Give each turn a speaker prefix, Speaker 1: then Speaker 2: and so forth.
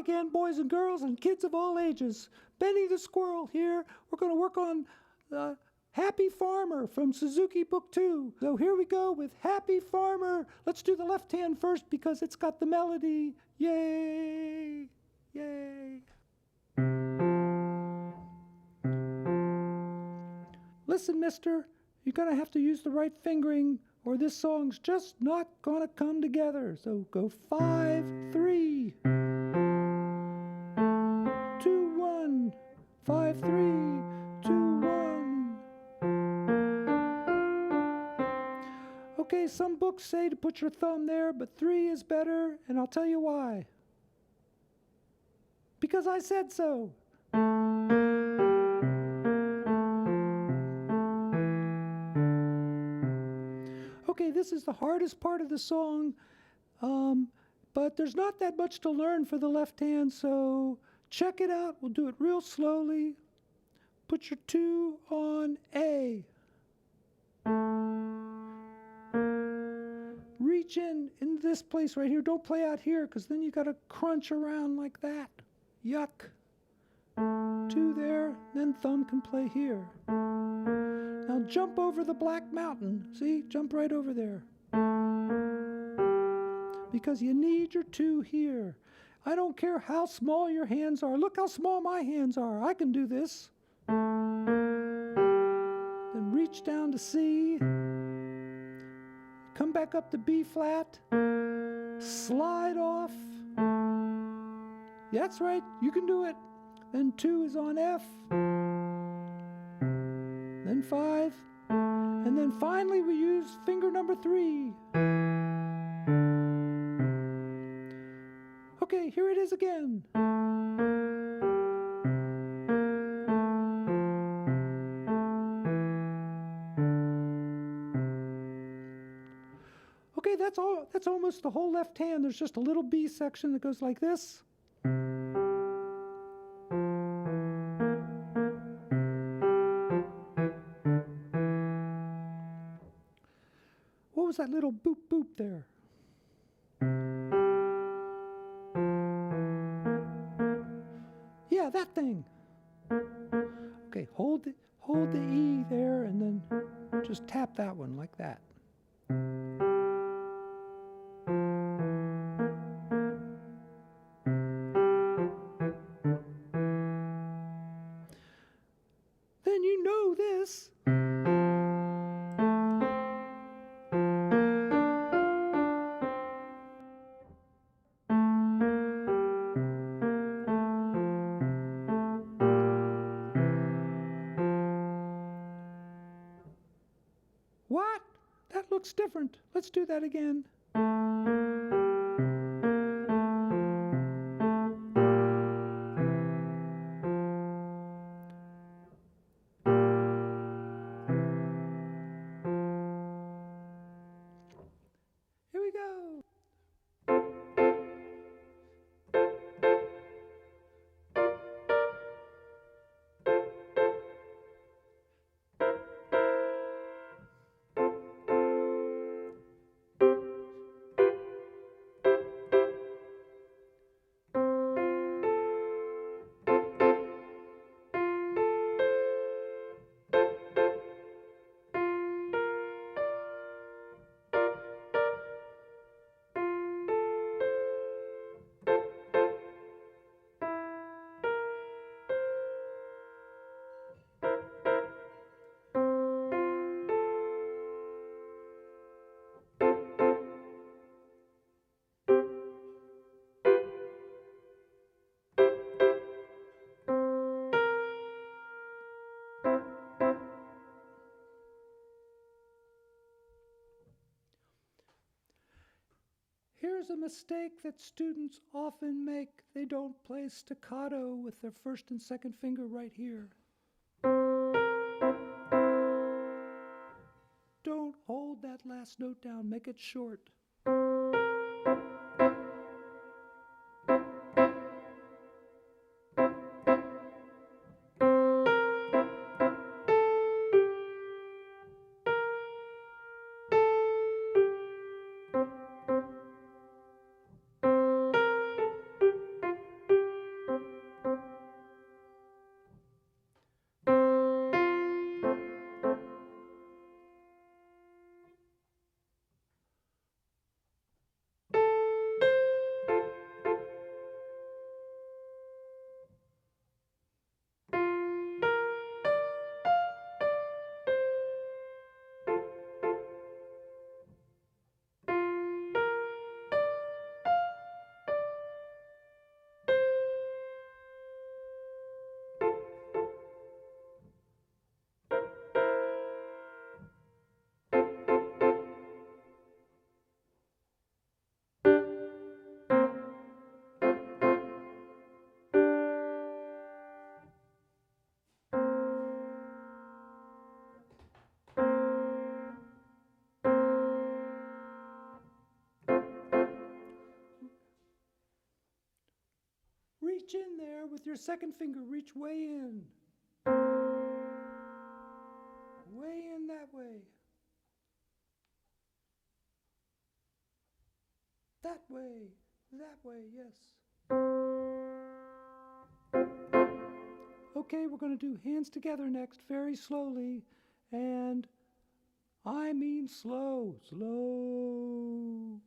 Speaker 1: again, boys and girls and kids of all ages. Benny the Squirrel here. We're going to work on Happy Farmer from Suzuki Book 2. So here we go with Happy Farmer. Let's do the left hand first because it's got the melody. Yay! Yay! Listen, mister, you're going to have to use the right fingering or this song's just not going to come together. So go 5, 3, 2, 1, 5, 3, 2, 1. Okay, some books say to put your thumb there, but 3 is better, and I'll tell you why. Because I said so. Okay, this is the hardest part of the song, but there's not that much to learn for the left hand, so check it out. We'll do it real slowly. Put your 2 on A. Reach in this place right here. Don't play out here, because then you got to crunch around like that. Yuck. 2 there, then thumb can play here. Now jump over the black mountain. See, jump right over there. Because you need your 2 here. I don't care how small your hands are. Look how small my hands are. I can do this. Then reach down to C. Come back up to B flat. Slide off. That's right, you can do it. Then 2 is on F. Then 5, and then finally we use finger number 3. Okay, here it is again. Okay, that's all. That's almost the whole left hand. There's just a little B section that goes like this. What was that little boop boop there? Yeah, that thing. Okay, hold the E there and then just tap that one like that. Then you know this. What? That looks different. Let's do that again. Here we go. Here's a mistake that students often make. They don't play staccato with their first and second finger right here. Don't hold that last note down. Make it short. reach in there with your second finger. Reach way in. Way in that way. That way, yes. Okay, we're going to do hands together next, very slowly. And I mean slow, slow.